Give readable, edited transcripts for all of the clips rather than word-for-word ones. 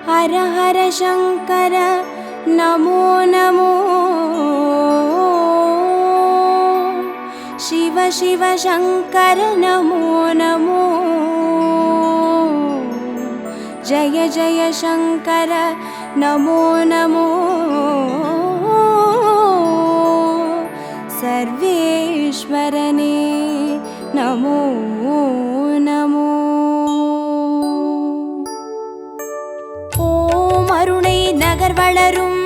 हर हर शंकर नमो नमो शिव शिव शंकर नमो नमो जय जय शंकर नमो नमो सर्वेश्वरने नमो नमो ஓம் அருணை நகர் வளரும்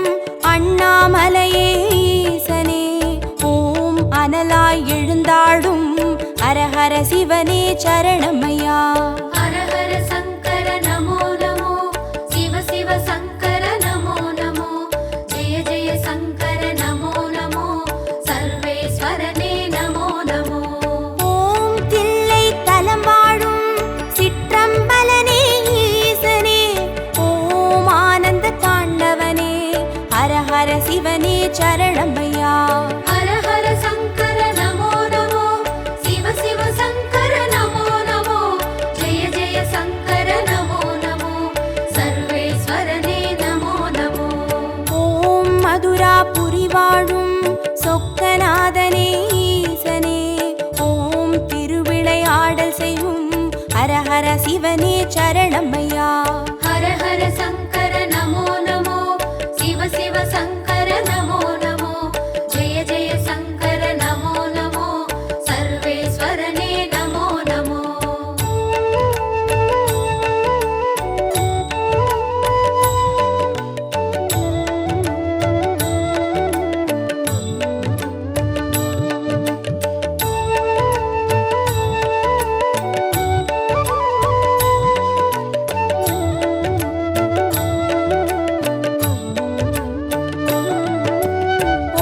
அண்ணாமலையே ஈசனே ஓம் அனலாய் எழுந்தாடும் ஹரஹர சிவனே சரணமையா हर हर शंकर नमो नमो शिव शिव शंकर नमो नमो जय जय शंकर नमो नमो सर्वेश्वरने नमो नमो ஓம் தில்லை தலம் வாழும் சிற்றம்பலனே ஈசனே ஓம் ஆனந்த தாண்டவனே ஹரஹர சிவனே சரணமையா हर हर शंकर नमो नमो शिव शिव शंकर नमो नमो जय जय शंकर नमो नमो सर्वेश्वरने नमो नमो ஓம் மதுராபுரி வாழும் சொக்கநாதனே ஈசனே ஓம் திருவிளையாடல் செய்யும் ஹரஹர சிவனே சரணமையா हर हर शंकर नमो नमो शिव शिव शंकर नमो नमो जय जय शंकर नमो नमो सर्वेश्वरने नमो नमो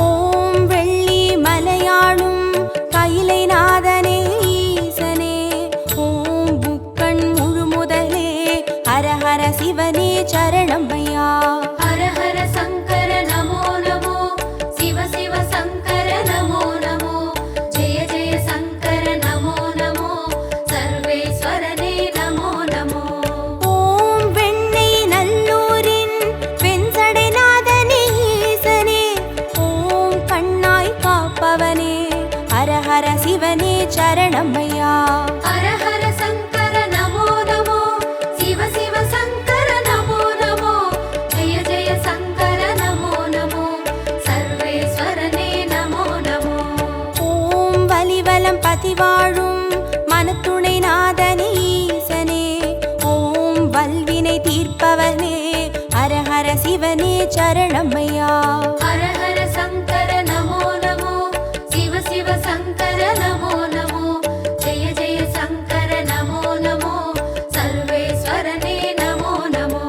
ஓம் வெள்ளி மலையாளும் கைலை நாதனே ஈசனே ஓம் புக்கண் முழுமுதலே ஹரஹர சிவனே சரணமையா हर हर शंकर नमो नमो शिव शिव शंकर नमो नमो जय जय शंकर नमो नमो सर्वेश्वरने नमो नमो ஓம் வெண்ணை நல்லூரின் வெண்சடைநாதனே ஈசனே ஓம் கண்ணாய் காப்பவனே ஹரஹர சிவனே சரணமையா हर हर शंकर नमो नमो शिव शिव शंकर नमो नमो जय जय शंकर नमो नमो सर्वेश्वरने नमो नमो ஓம் வலிவலம் பதிவாழும் மனத்துணை நாதனே ஈசனே ஓம் வல்வினை தீர்ப்பவனே ஹரஹர சிவனே சரணமையா हर हर शंकर नमो नमो शिव शिव शंकर नमो नमो जय जय शंकर नमो नमो सर्वेश्वरने नमो नमो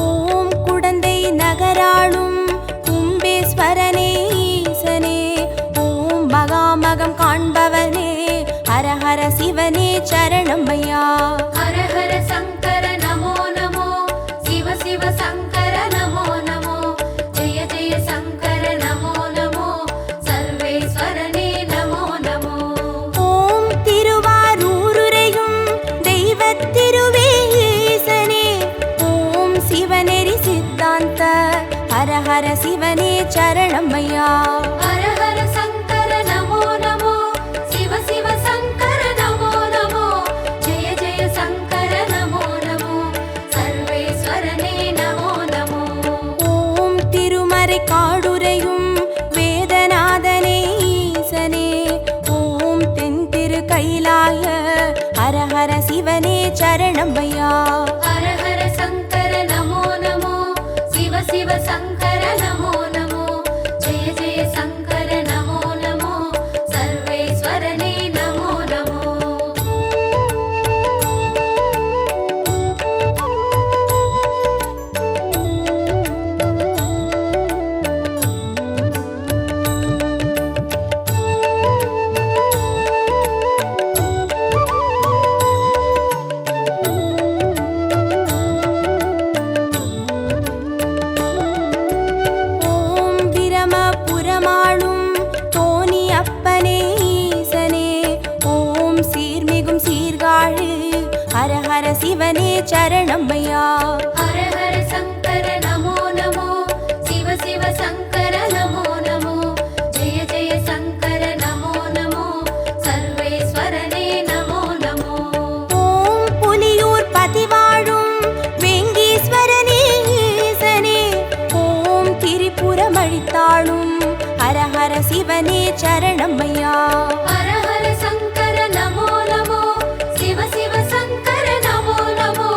ஓம் குடந்தை நகராளும் கும்பேஸ்வரனே ஈசனே ஓம் மகாமகம் காண்பவனே ஹரஹர சிவனே சரணமையா हर हर शंकर नमो नमो शिव शिव शंकर नमो नमो जय जय शंकर नमो नमो सर्वेश्वरने नमो नमो ஓம் திருவாரூருரையும் தெய்வத் திருவே ஈசனே ஓம் சிவநெறி சித்தாந்த ஹரஹர சிவனே சரணமையா हर हर शंकर नमो नमो शिव शिव शंकर नमो नमो जय जय शंकर नमो नमो सर्वेश्वरने नमो नमो ஓம் திருமறை காடுரையும் வேதநாதனே ஈசனே ஓம் தென் திரு கைலாய ஹரஹர சிவனே சரணமையா हर हर शंकर नमो नमो शिव शिव शंकर नमो नमो जय जय शंकर नमो नमो सर्वेश्वरने नमो नमो சிவனே சரணமையா. ஹர ஹர சங்கர நமோ நமோ, சிவ சிவ சங்கர நமோ நமோ, ஜெய ஜெய சங்கர நமோ நமோ, சர்வேஸ்வரனே நமோ நமோ. ஓம் புலியூர் பதிவாழும் வெங்கீஸ்வரனே ஈசனே, ஓம் திரிபுரம் அழித்தாளும் ஹர ஹர சிவனே சரணமையா. ஹர ஹர சங்கர நமோ நமோ, சிவ சிவ சங்கர நமோ நமோ,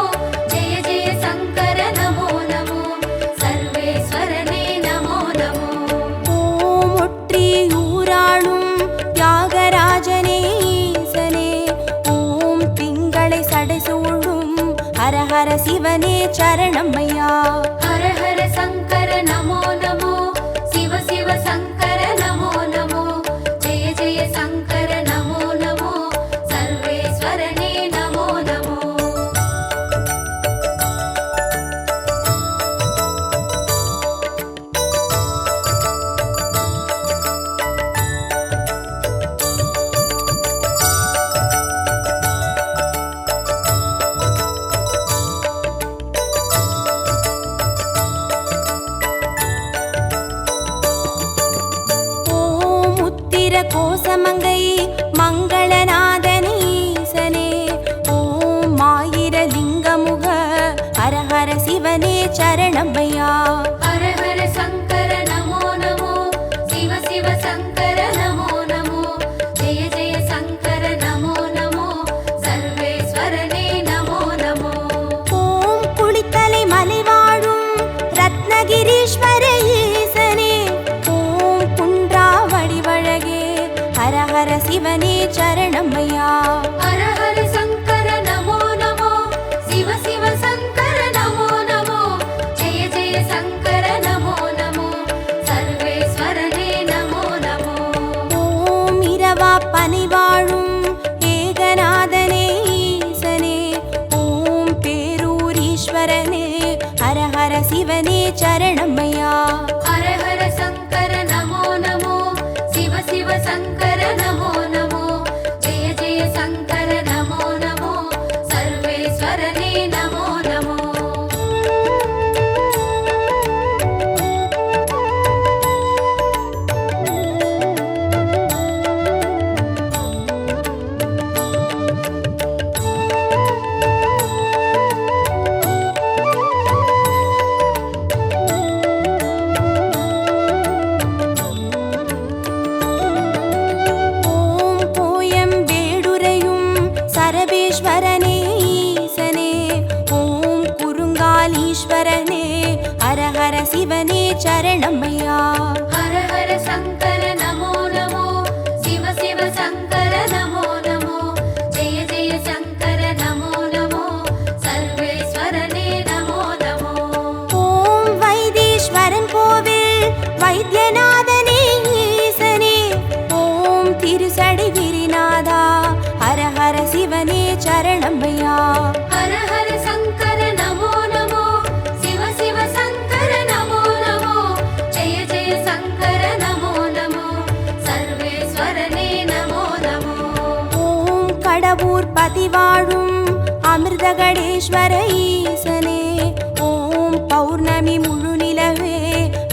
ஜெய ஜெய சங்கர நமோ நமோ, சர்வேஸ்வரனே நமோ நமோ. ஓம் ஒற்றியூராளும் தியாகராஜனே ஈசனே, ஓம் திங்களை சடைசூழும் ஹர ஹர சிவனே சரணமையா. ஹர ஹர சங்கர நமோ நமோ, சிவ சிவ சங்கர நமோ நமோ, ஜெய ஜெய சங்கர நமோ நமோ, சர்வேஸ்வரனே நமோ நமோ. ஓம் உத்திர கோசமங்கை மங்களநாதனே ஈசனே, ஓம் ஆயிர லிங்கமுக ஹர ஹர சிவனே சரணமையா. ஹர ஹர சங்கர நமோ நமோ, சிவ சிவ சங்கர நமோ நமோ, ஜெய ஜெய சங்கர நமோ நமோ, சர்வேஸ்வரனே நமோ நமோ. ஓம் குளித்தலை மலைவாழும் ரத்னகிரீஸ்வர ஈசனே, ஓம் குன்றாவடி வழகே ஹர ஹர சிவனே சரணமையா. ஹர ஹர சங்கர நமோ நமோ, சிவ சிவ சங்கர நமோ நமோ, ஜெய ஜெய சங்கர நமோ நமோ, சர்வேஸ்வரனே நமோ நமோ. ஓம் இரவா பனிவாழும் ஏகநாதனே ஈசனே, ஓம் பேரூரீஸ்வரனே ஹர ஹர சிவனே சரணமையா. ஹர ஹர சங்கர நமோ நமோ, சிவ சிவ சங்கர நமோ நமோ, ஜெய ஜெய சங்கர நமோ நமோ, சர்வேஸ்வரனே நமோ நமோ. ஓம் கோயம்பேடுரையும் சரபேஸ்வரனே ஈசனே, ஓம் குறுங்காலீஸ்வரனே ஹர ஹர சிவனே சரணமையா. ஹர ஹர சங்கர நமோ நமோ, சிவ சிவ சங்கர நமோ நமோ, ஜெய ஜெய சங்கர நமோ நமோ, சர்வேஸ்வரனே நமோ நமோ. ஓம் வைத்தீஸ்வரன் கோவில் வைத்தியநாதனே ஈசனே, ஓம் திருசடை கிரிநாதா ஹர ஹர சிவனே சரணமையா. ஹர ஹர சங்கர நமோ நமோ, சிவ சிவ சங்கர நமோ நமோ, ஜெய ஜெய சங்கர நமோ நமோ, சர்வேஸ்வரனே நமோ நமோ. ஓம் கடவுர் பதிவாழும் அமிர்தகடேஸ்வர ஈசனே, ஓம் பௌர்ணமி முழு நிலவே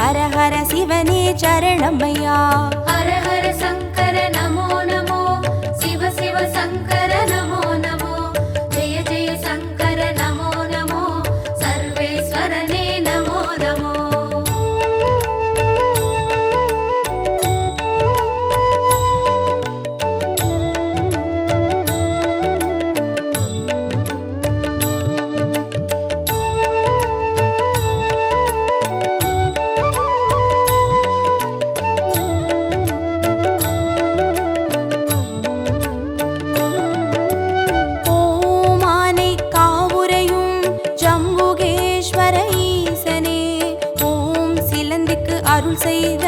ஹர ஹர சிவனே சரணமையா. ஹர ஹர சங்கர நமோ நமோ, சிவ சிவ சங்கர நமோ நமோ, ஜெய ஜெய சங்கர நமோ நமோ, சர்வேஸ்வரனே நமோ நமோ. ஓம் ஆனை காவுரையும் ஜம்புகேஸ்வர ஈசனே, ஓம் சிலந்திக்கு அருள் செய்த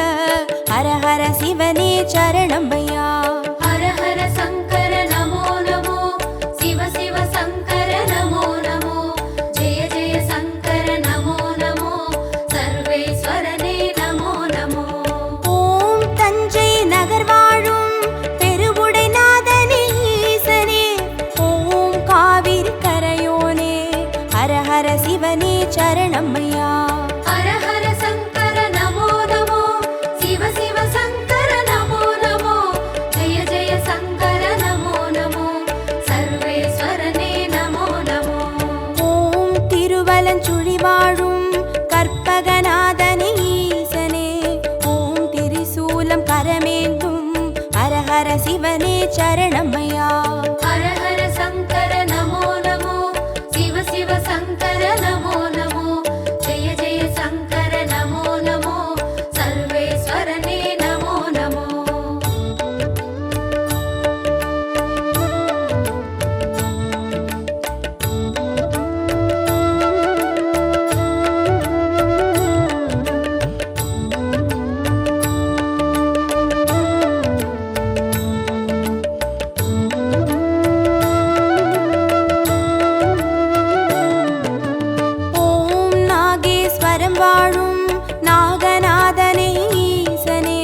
ஹர ஹர சிவனே சரணமையா. ஹர ஹர சங்கர நமோ நமோ, சிவ சிவ சங்கர நமோ நமோ, ஜெய ஜெய சங்கர நமோ நமோ, சர்வேஸ்வரனே நமோ நமோ. ஓம் தஞ்சை நகர் வாழும் பெருவுடைநாதனே ஈசனே, ஓம் காவிரி கரையோனே ஹர சிவனே சரணமையா. ஹர ஹர சங்கர நமோ நமோ, சிவ சிவ சங்கர நமோ நமோ, ஜெய ஜெய சங்கர நமோ நமோ, சர்வேஸ்வரனே நமோ நமோ. வாழும் நாகநாதனே ஈசனே,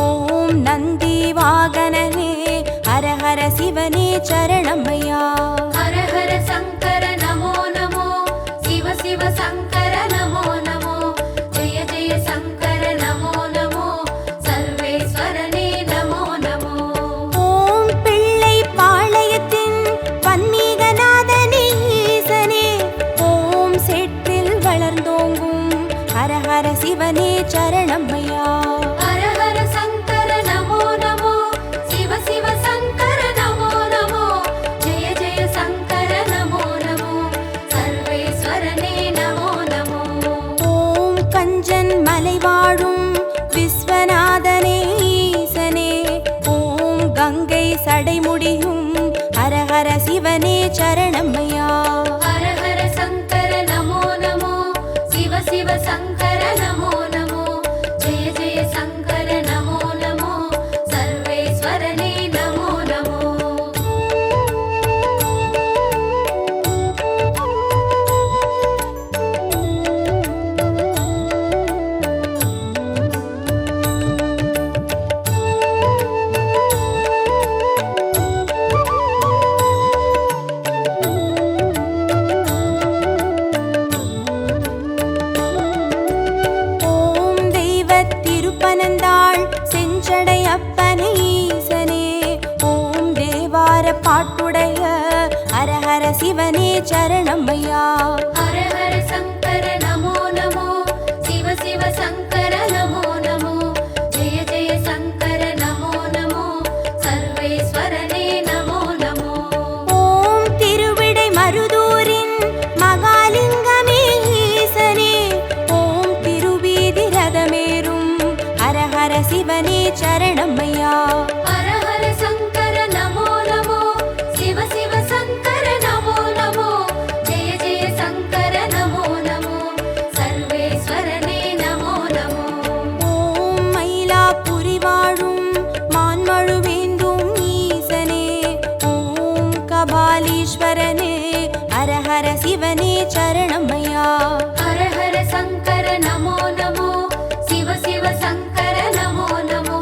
ஓம் நந்தி வாகனனே, ஹர ஹர சிவனே சரணமையா. ஹர ஹர சங்கர நமோ நமோ, சிவ சிவ சங்கர நமோ நமோ, ஜெய ஜெய சங்கர நமோ நமோ, சர்வேஸ்வரனே நமோ நமோ. ஓம் பிள்ளை பாளையத்தின் பன்மீகநாதனே ஈசனே, ஓம் சேற்றில் வளர்ந்தோங்கும் ஹர ஹர சிவனே சரணமையா. ஹர ஹர சங்கர நமோ நமோ, சிவ சிவ சங்கர நமோ நமோ, ஜெய ஜெய சங்கர நமோ நமோ, சர்வேஸ்வரனே நமோ நமோ. ஓம் கஞ்சன் மலை வாழும் விஸ்வநாதனே ஈசனே, ஓம் கங்கை சடைமுடியும் ஹர ஹர சிவனே சரணமையா. ஹர ஹர சங்கர நமோ நமோ, சிவ சிவ சங்கர நமோ நமோ, ஜெய ஜெய சங்கர நமோ நமோ, சர்வேஸ்வரனே நமோ நமோ. ஓம் தெய்வத் திருப்பனந்தாள் செஞ்சடை அப்பனே ஈசனே, ஓம் தேவார பாட்டுடைய ஹர ஹர சிவனே சரணமையா. ஹர ஹர சங்கர நமோ நமோ, சிவ சிவ சங்கர நமோ நமோ, ஜெய ஜெய சங்கர நமோ நமோ, சர்வேஸ்வரனே நமோ நமோ. ஓம் திருவிடை மருதூரின் மகாலிங்கமே ஈசனே, ஓம் திருவீதி ரதமேறும் ஹர ஹர சிவனே சரணமையா. ஹர ஹர சங்கர நமோ நமோ, சிவ சிவ சங்கர நமோ நமோ, ஜெய ஜெய சங்கர நமோ நமோ, சர்வேஸ்வரனே நமோ நமோ. ஓம் மயிலாப்புரி வாழும் மான்மழுவேந்தும் ஈசனே, ஓம் கபாலீஸ்வரனே, ஹர ஹர சிவனே சரணமையா. ஹர ஹர சங்கர நமோ நமோ, சிவ சிவ சங்கர நமோ நமோ,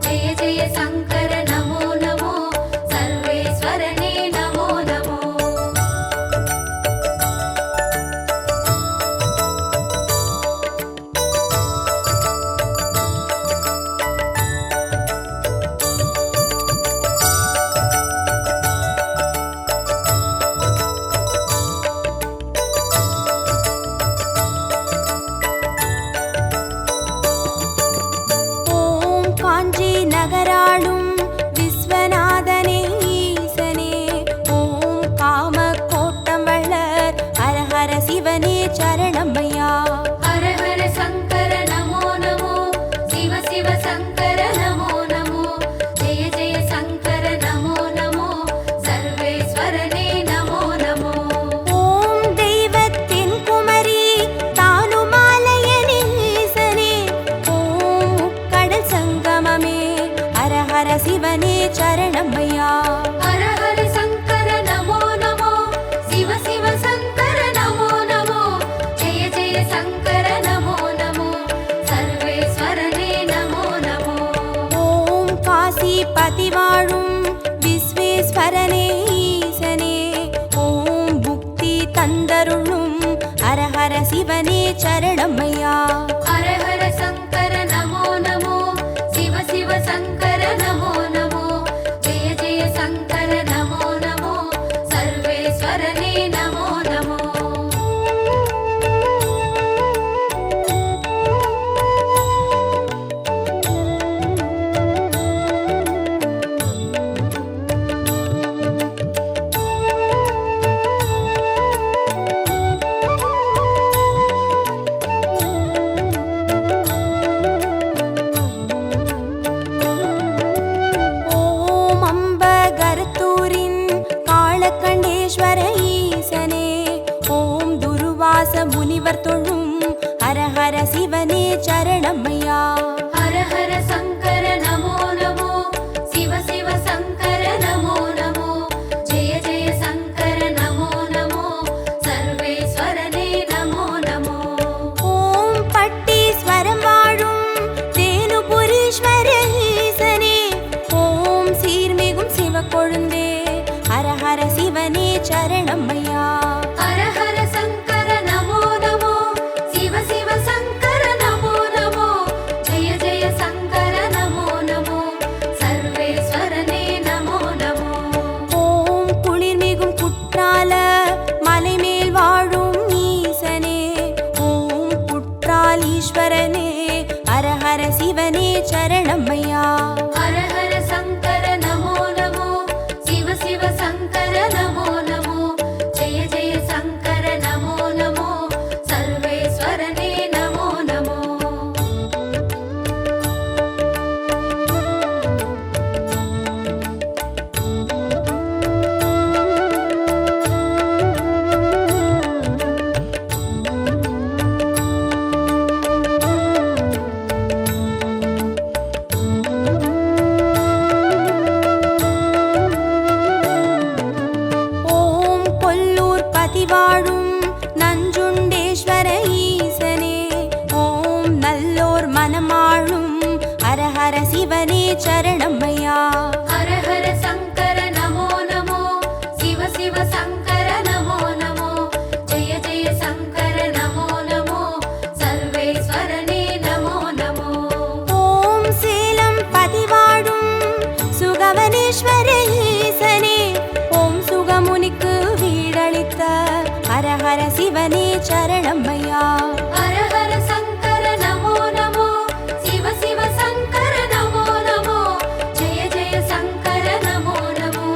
ஜெய ஜெய சங்கர நமோ நமோ, சர்வேஸ்வரனே நமோ நமோ. ஓம் காஞ்சி நகராளும் விஸ்வநாதனே ஈசனே, ஓம் காம கோட்டம் வளர் ஹர ஹர சிவனே சரணமையா. ஹர ஹர சங்கர நமோ நமோ, சிவ சிவ சங்கர நமோ நமோ, ஜெய ஜெய சங்கர நமோ நமோ, சர்வேஸ்வரனே நமோ நமோ. ஓம் தெய்வத்தின் குமரி தானுமாலயனே ஈசனே, ஓம் முக்கடல் சங்கமமே ஹர ஹர சிவனே சரணமையா. ஹர ஹர சங்கர நமோ நமோ, சிவ சிவ சங்கர நமோ நமோ, ஜெய ஜெய சங்கர நமோ நமோ, சர்வேஸ்வரனே நமோ நமோ. ஓம் காசி பதி வாழும் விஸ்வேஸ்வரனே ஈசனே, ஓம் புக்தி தந்தருளும் ஹர ஹர சிவனே சரணமையா. ஹர ஹர சங்கர நமோ நமோ, சிவ சிவ சங்கர நமோ நமோ, ஜெய ஜெய சங்கர நமோ நமோ, சர்வேஸ்வரனே நமோ நமோ. முனிவர் தொழும் ஹரஹர சிவனே சரணமையா. ஹர ஹர சங்கர நமோ நமோ, சிவ சிவ சங்கர நமோ நமோ, ஜெய ஜெய சங்கர நமோ நமோ, சர்வேஸ்வரனே நமோ நமோ. ஓம் பட்டீஸ்வரம் வாழும் தேனுபுரீஸ்வர ஈசனே, ஓம் சீர்மிகும் சிவக்கொழுந்தே ஹரஹர சிவனே சரணமையா. ஹர ஹர சங்கர நமோ நமோ, சிவ சிவ சங்கர நமோ நமோ, ஜெய ஜெய சங்கர நமோ நமோ, சர்வேஸ்வரனே நமோ நமோ. ஓம் குளிர்மிகும் குற்றால மலைமேல் வாழும் ஈசனே, ஓம் குற்றாலீஸ்வரனே ஹரஹர சிவனே சரணமையா. ஹர ஹர சங்கர நமோ நமோ, சிவ சிவ சங்கர நமோ நமோ, ஜெய ஜெய சங்கர நமோ நமோ, சர்வேஸ்வரனே நமோ நமோ. ஓம் கொல்லூர் பதிவாழும் நஞ்சுண்டேஸ்வர ஈசனே, ஓம் நல்லோர் மனமாழும் ஹரஹர சிவனே சரணமையா. ஹர ஹர சங்கர நமோ நமோ, சிவ சிவ சங்கர நமோ நமோ, ஜெய ஜெய சங்கர நமோ நமோ, சர்வேஸ்வரனே நமோ நமோ. ஓம் சேலம் பதிவாழும் சுகவனேஸ்வர ஈசனே, ஓம் சுகமுனிக்கு வீடளித்த ஹரஹர சிவனே சரணமையா. ஹர ஹர சங்கர நமோ நமோ, சிவ சிவ சங்கர நமோ நமோ, ஜெய ஜெய சங்கர நமோ நமோ,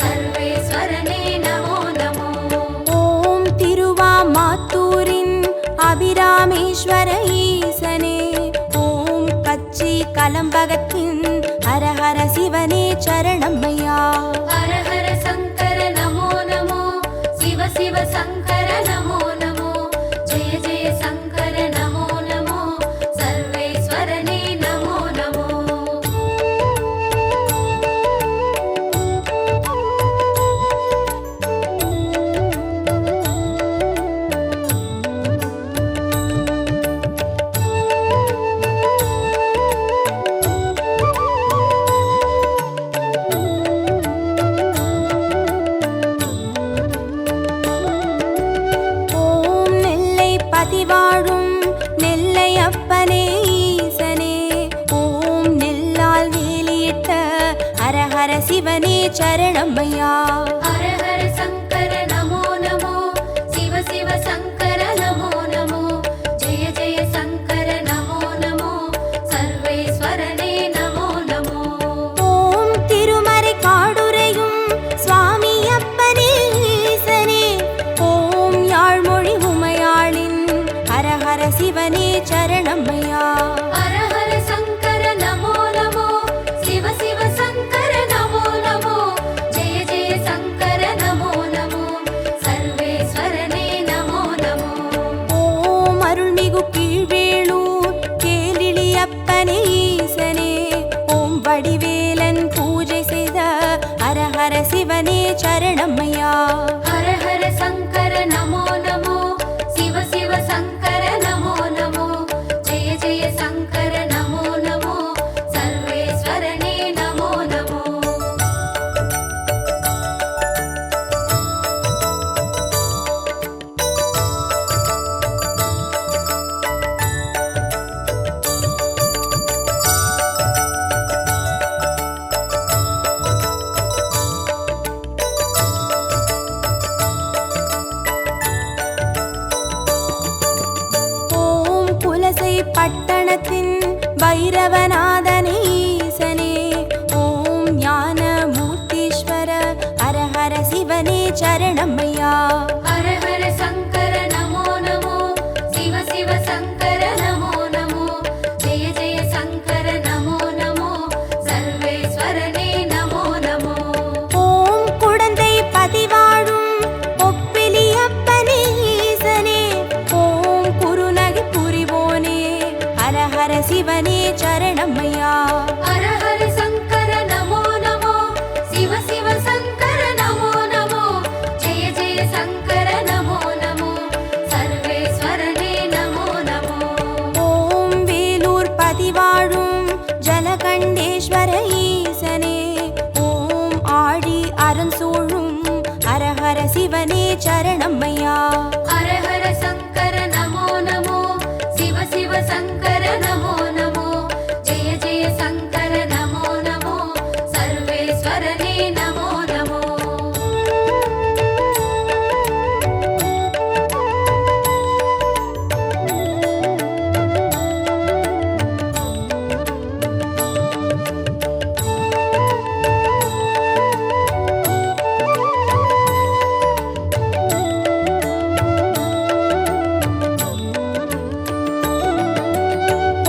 சர்வேஸ்வரனே நமோ நமோ. ஓம் திருவாமாத்தூரின் அபிராமேஸ்வர ஈசனே, ஓம் கச்சி கலம்பகத்தின் ஹரஹர சிவனே சரணமையா. ஹர ஹர சங்கர நமோ நமோ, சிவ சிவ சங்கர நமோ நமோ, ஜெய ஜெய சங்கர நமோ நமோ, சர்வேஸ்வரனே நமோ நமோ. ஓம் நெல்லை பதிவாழும் நெல்லை அப்பனே ஈசனே, ஓம் நெல்லால் வேலியிட்ட ஹரஹர சிவனே சரணமையா. ஹர ஹர சங்கர நமோ நமோ, சிவ சிவ சங்கர நமோ நமோ, ஜெய ஜெய சங்கர நமோ நமோ, சர்வேஸ்வரனே நமோ நமோ. ஓம் திருமறை காடுரையும் சுவாமி அப்பனே ஈசனே, ஓம் யாழ்மொழி உமையாளின் ஹரஹர சிவனே சரணமையா. ஹர ஹர சங்கர நமோ நமோ, சிவ சிவ சங்கர நமோ நமோ, ஜெய ஜெய சங்கர நமோ நமோ, சர்வேஸ்வரனே நமோ நமோ. ஓம் அருள்மிகு கீழ்வேளூர் கேளிலி அப்பனே ஈசனே, ஓம் வடிவேலன் பூஜை செய்த ஹரஹர சிவனே சரணமையா. ஹர ஹர சங்கர நமோ நமோ, சிவ சிவ சங்கர நமோ நமோ, ஜெய ஜெய சங்கர நமோ நமோ, சர்வேஸ்வரனே நமோ நமோ. சரணமையா. ஹர ஹர சங்கர நமோ நமோ, சிவ சிவ சங்கர நமோ நமோ, ஜெய ஜெய சங்கர நமோ நமோ, சர்வேஸ்வரனே நமோ நமோ. ஓம் வேலூர் பதிவாழும் ஜலகண்டேஸ்வர ஈசனே, ஓம் ஆழி அரண் சூழும் ஹரஹர சிவனே சரணமையா. ஹர ஹர சங்கர நமோ நமோ, சிவ சிவ சங்கர நமோ நமோ, ஜெய ஜெய சங்கர நமோ நமோ, சர்வேஸ்வரனே நமோ நமோ.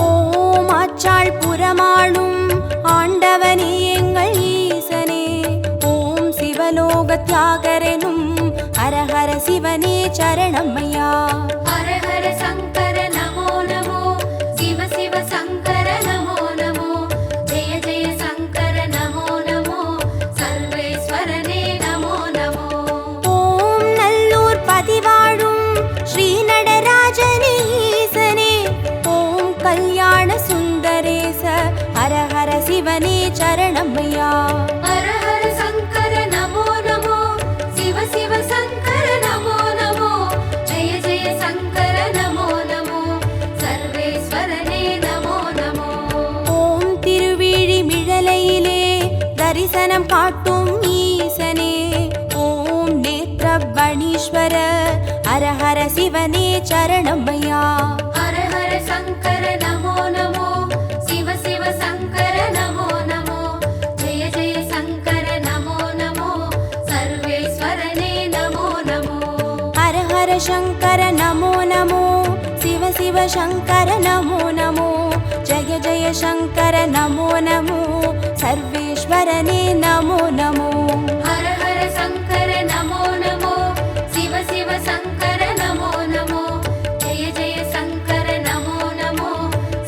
ஓம் ஆச்சாள் புறமாளும் ஆண்டவனே எங்கள் ஈசனே, ஓம் சிவலோக தியாகரனும் ஹரஹர சிவனே சரணமையா. ஹர ஹர சங்கர நமோ நமோ, சிவ சிவ சங்கர நமோ நமோ, ஜெய ஜெய சங்கர நமோ நமோ, சர்வேஸ்வரனே நமோ நமோ. ஓம் நல்லூர் பதிவாழும் ஸ்ரீ நடராஜனே ஈசனே, ஓம் கல்யாண சுந்தரேச ஹரஹர சிவனே சரணமையா. ஹர ஹர சங்கர நமோ நமோ, சிவ சிவ சங்கர நமோ நமோ, ஜெய ஜெய சங்கர நமோ நமோ, சர்வேஸ்வரனே நமோ நமோ. ஓம் திருவிழி மிழலையிலே தரிசனம் காட்டும் ஈசனே, ஓம் நேத்ரபணீஸ்வர ஹரஹர சிவனே சரணமையா. ஹர ஹர சங்கர நமோ நமோ, சிவ சிவ சங்கர நமோ நமோ, ஜெய ஜெய சங்கர நமோ நமோ, சர்வேஸ்வரனே நமோ நமோ. ஹரஹர சங்கர நமோ நமோ, சிவ சிவ சங்கர நமோ நமோ, ஜய ஜய சங்கர நமோ நமோ, சர்வேஸ்வரனே நமோ நமோ. ஹர ஹர சங்கர நமோ நமோ, சிவ சிவ சங்கர நமோ நமோ, ஜெய ஜெய சங்கர நமோ நமோ,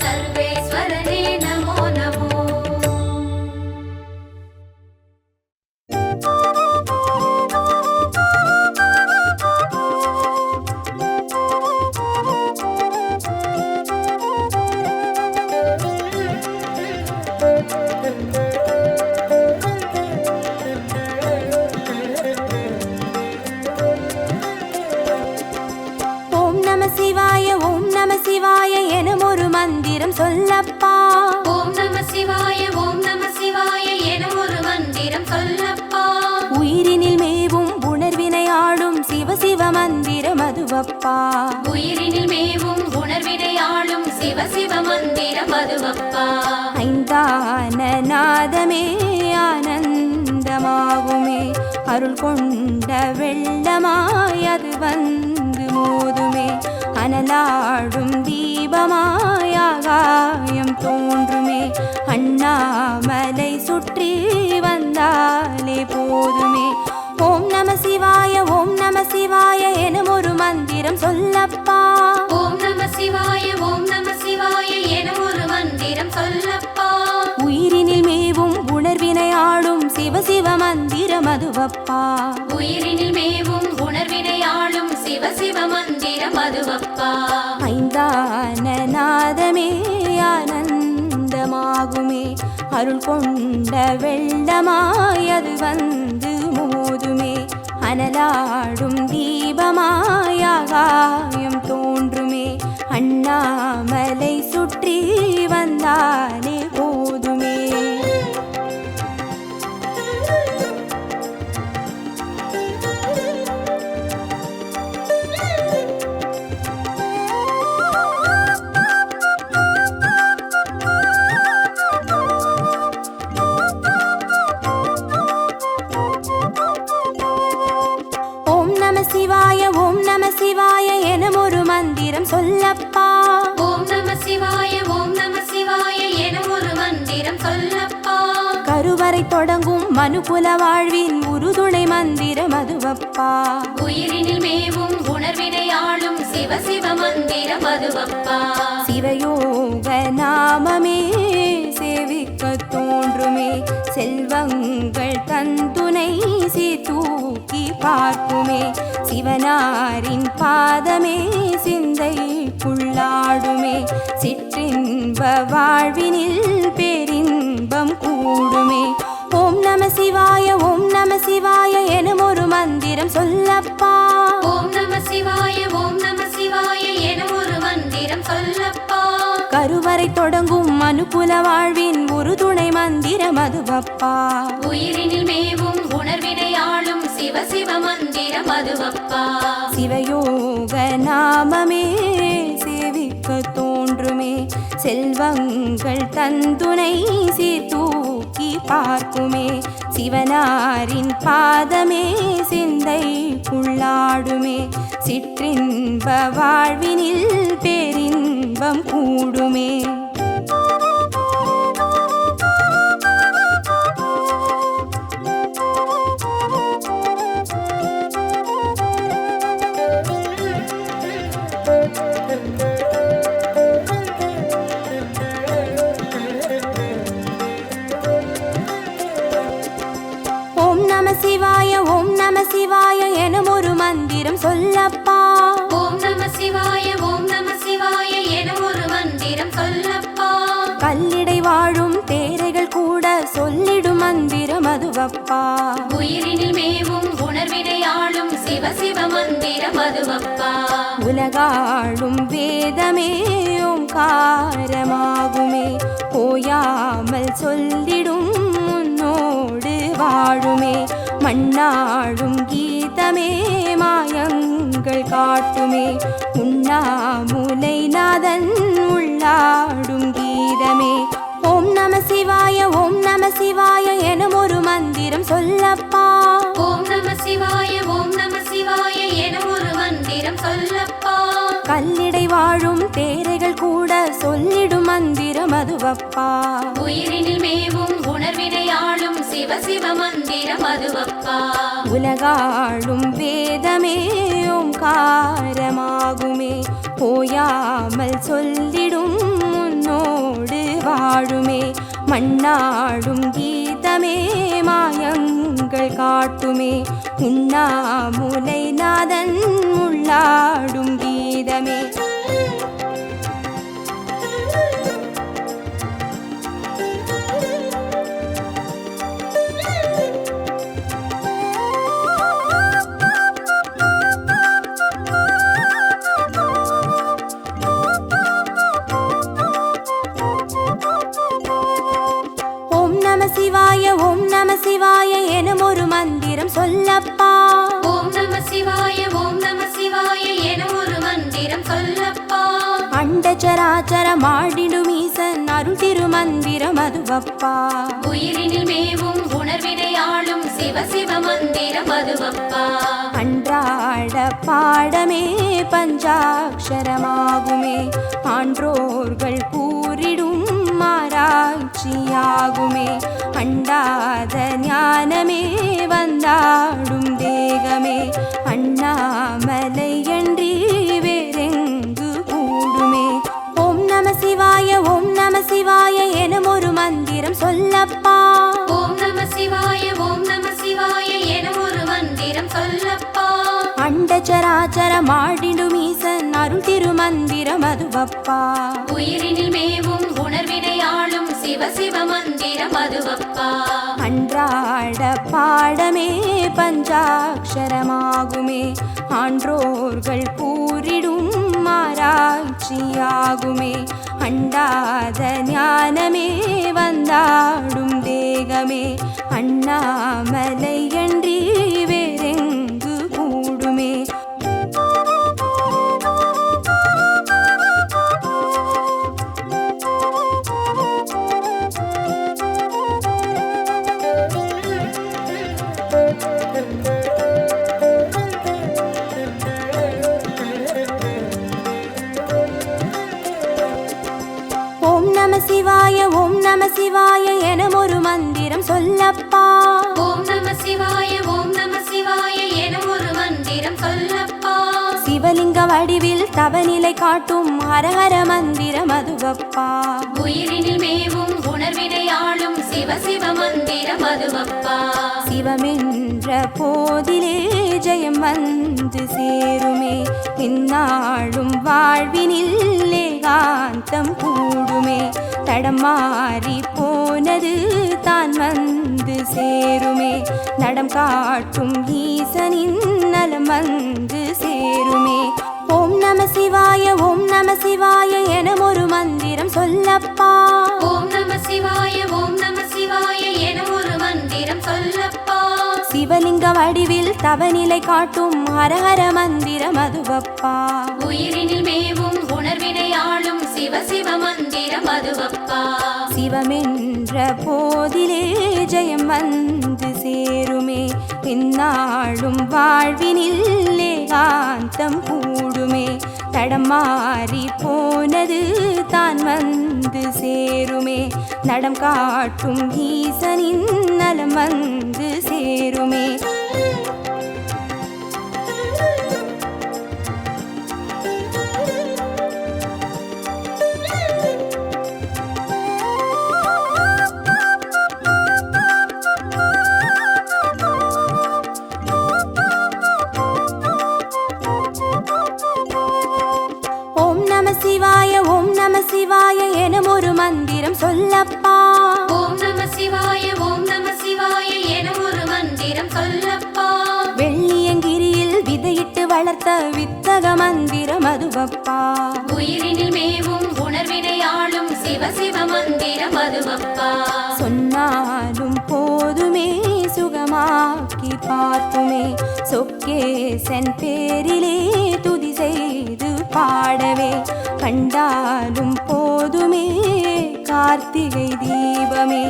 சர்வேஸ்வரனே நமோ நமோ. ஓம் நம சிவாய ஓம் நம சிவாய எனும் ஒரு மந்திரம் சொல்லப்பா. ஓம் நம சிவாய ஓம் நம சிவாய என ஒரு மந்திரம் சொல்லப்பா. உயிரினில் மேவும் உணர்வினை ஆளும் சிவ சிவ மந்திரம் அதுவப்பா. உயிரினில் மேவும் உணர்வினை ஆளும் சிவ சிவ மந்திரம் அதுவப்பா. ஐந்தான நாதமே ஆனந்தமாகுமே, அருள் கொண்ட வெள்ளமாய் அது வந்து மோதுமே, அனலாடும் தீபமாய் ஆகாயம் தோன்றுமே, அண்ணாமலை சுற்றி வந்தாலே போதுமே. ஓம் நம சிவாய ஓம் நம சிவாய எனும் ஒரு மந்திரம் சொல்லப்பா. ஓம் நம சிவாய ஓம் நம சிவாய என ஒரு மந்திரம் சொல்லப்பா. உயிரினில் மேவும் உணர்வினை ஆளும் சிவ சிவ மந்திரம் அதுவப்பா. உயிரினில் மேவும் உணர்வினை ஆளும் சிவ சிவ மந்திரம் அதுவப்பா. ஐந்தான நாதமே ஆனந்தமாகுமே, அருள் கொண்ட வெள்ளமாய் அது வந்து மோதுமே, அனலாடும் தீபமாய் ஆகாயம் தோன்றுமே, அண்ணாமலை சுற்றி வந்தாலே போதுமே. ஓம் நம சிவாய ஓம் நம சிவாய எனும் ஒரு மந்திரம் சொல்லப்பா. ஓம் நம சிவாய ஓம் நம சிவாய என ஒரு மந்திரம் சொல்லப்பா. கருவறை தொடங்கும் மனுகுல வாழ்வின் உறுதுணை மந்திரம் அதுவப்பா. உயிரினில் மேவும் உணர்வினை ஆளும் சிவ சிவ மந்திரம் அதுவப்பா. சிவயோக நாமமே செல்வங்கள் தந்துணை சீர்தூக்கி பார்க்குமே சிவனாரின் பாதமே சிந்தைக்குள்ளாடுமே சிற்றின்ப வாழ்வினில் பேரின்பம் கூடுமே ஓம் நம சிவாய ஓம் நம சிவாய எனும் ஒரு மந்திரம் சொல்லப்பா ஓம் நம சிவாய ஓம் நம சிவாய என ஒரு மந்திரம் சொல்லப்பா கருவறை தொடங்கும் அனுகுல வாழ்வின் ஒரு துணை மந்திரம் அதுவப்பா உயிரினில் மேவும் உணர்வினை ஆளும் சிவ சிவ மந்திரம் அதுவப்பா சிவயோக நாமமே சேவிக்க தோன்றுமே செல்வங்கள் தந்துணை சீர்தூக்கி பார்க்குமே சிவனாரின் பாதமே சிந்தைக்குள்ளாடுமே சிற்றின்ப வாழ்வினில் பேரின்பம் கூடுமே ஓம் நம சிவாய ஓம் நம சிவாய எனும் ஒரு மந்திரம் சொல்லப்பா ஓம் நம சிவாய ஓம் நம சிவாய என ஒரு மந்திரம் சொல்லப்பா கல்லிடை வாழும் தேரைகள் கூட சொல்லிடும் மந்திரம் அதுவப்பா உயிரினில் மேவும் உணர்வினை ஆளும் சிவ சிவ மந்திரம் அதுவப்பா உலகாளும் வேதமே ஓங்காரமாகுமே ஓயாமல் சொல்லிடும் உன்னோடு வாழுமே மண்ணாடும் கீதமே மாயங்கள் காட்டுமே உண்ணாமுலை நாதன் உள்ளாடும் கீதமே ஓம் நம சிவாய ஓம் நம சிவாய எனும் ஒரு மந்திரம் சொல்லப்பா ஓம் நம சிவாய ஓம் நம சிவாய என ஒரு மந்திரம் சொல்லப்பா கல்லிடை வாழும் தேரைகள் கூட சொல்லிடும் மந்திரம் அதுவப்பா உயிரினில் மேவும் உணர்வினை ஆளும் சிவ சிவ மந்திரம் அதுவப்பா உலகாளும் வேதமே ஓங்காரமாகுமே ஓயாமல் சொல்லிடும் உன்னோடு வாழுமே மண்ணாடும் கீதமே மாயங்கள் காட்டுமே உண்ணாமுலை நாதன் உள்ளாடும் கீதமே ஓம் நம சிவாய ஓம் நம சிவாய எனும் ஒரு மந்திரம் சொல்லப்பா ஓம் நம சிவாய ஓம் நம சிவாய என ஒரு மந்திரம் சொல்லப்பா அண்டச்சராச்சர மாடிடும் ஈசன் அருள் திருமந்திரம் அதுவப்பா உயிரினில் மேவும் உணர்வினை ஆளும் சிவ சிவ மந்திரம் அதுவப்பா அன்றாட பாடமே பஞ்சாட்சரமாகுமே ஆன்றோர்கள் கூறிடும் ஆராய்ச்சியாகுமே அண்டாத ஞானமே வந்தாடும் தேகமே அண்ணாமலை அன்றி வேறெங்கு கூடுமே ஓம் நம சிவாய ஓம் நம சிவாய எனும் ஒரு மந்திரம் சொல்லப்பா ஓம் நம சிவாய ஓம் நம சிவாய என ஒரு மந்திரம் சொல்லப்பா அண்டச்சராச்சர மாடிடும் ஈசன் அருள் திருமந்திரம் அதுவப்பா உயிரினில் மேவும் உணர்வினை ஆளும் சிவ சிவ மந்திரம் அதுவப்பா அன்றாட பாடமே பஞ்சாட்சரமாகுமே ஆன்றோர்கள் கூறிடும் ஆராய்ச்சியாகுமே அண்டாத ஞானமே வந்தாடும் தேகமே அண்ணாமலை அன்றி வேறெங்கு கூடுமே ஓம் நம சிவாய ஓம் நம சிவாய எனும் ஒரு மந்திரம் சொல்லப்பா ஓம் நம சிவாய ஓம் நம சிவாய என ஒரு மந்திரம் சொல்லப்பா சிவலிங்க வடிவில் தவநிலை காட்டும் ஹரஹர மந்திரம் அதுவப்பா உயிரினில் மேவும் உணர்வினை ஆளும் சிவ சிவ சிவ மந்திரம் அதுவப்பா. சிவமென்ற போதிலே ஜெயம் வந்து சேருமே, இந்நாளும் வாழ்வினில் ஏகாந்தம் கூடுமே. தடம் மாறி போனது தான் வந்து சேருமே, நடம் காட்டும் ஈசனின் நலம் வந்து சேருமே. ஓம் நம சிவாய ஓம் நம சிவாய எனும் ஒரு மந்திரம் சொல்லப்பா. ஓம் நம சிவாய ஓம் நம சிவாய எனும் ஒரு மந்திரம் சொல்லப்பா. சிவலிங்க வடிவில் தவநிலை காட்டும் ஹரஹர மந்திரம் அதுவப்பா. உயிரினில் மேவும் உணர்வினை ஆளும் சிவ சிவ மந்திரம் அதுவப்பா. சிவமென்ற போதிலே ஜெயம் வந்து சேருமே, இந்நாளும் வாழ்வினில் ஏகாந்தம் கூடுமே. தடம் மாறி போனது தான் வந்து சேருமே, நடம் காட்டும் ஈசனின் நலம் வந்து சேருமே. ஓம் நம சிவாய ஓம் நம சிவாய எனும் ஒரு மந்திரம் சொல்லப்பா. ஓம் நம சிவாய ஓம் நம சிவாய எனும் ஒரு மந்திரம் சொல்லப்பா. வெள்ளியங்கிரியில் விதையிட்டு வளர்த்த வித்தக மந்திரம் அதுவப்பா. உயிரினில் மேவும் உணர்வினை ஆளும் சிவ சிவ மந்திரம் அதுவப்பா. சொன்னாலும் போதுமே சுகமாக்கி பார்க்குமே, சொக்கேசன் பேரிலே துதி செய்து பாடவே. கண்டாலும் போதுமே கார்த்திகை தீபமே,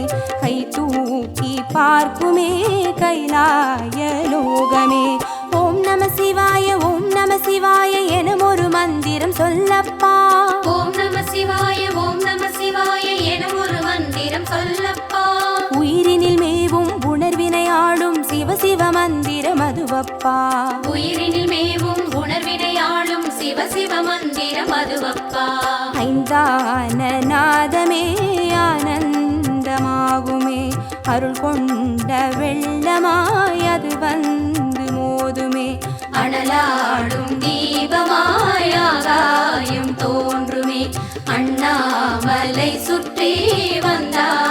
கை தூக்கி பார்க்குமே கைலாய லோகமே. ஓம் நம சிவாய ஓம் நம சிவாய எனும் ஒரு மந்திரம் சொல்லப்பா. ஓம் நம சிவாய ஓம் நம சிவாய எனும் ஒரு மந்திரம் சொல்லப்பா. உயிரினில் மேவும் உணர்வினை ஆளும் சிவ சிவ மந்திரம் அதுவப்பா. உயிரினில் மேவும் உணர்வினை ஆளும் சிவ சிவ மந்திரம் அதுவப்பா. ஐந்தான நாதமே ஆனந்தமாகுமே, அருள் கொண்ட வெள்ளமாய் அது வந்து மோதுமே. அனலாடும் தீபமாய் ஆகாயம் தோன்றுமே, அண்ணாமலை சுற்றி வந்தார்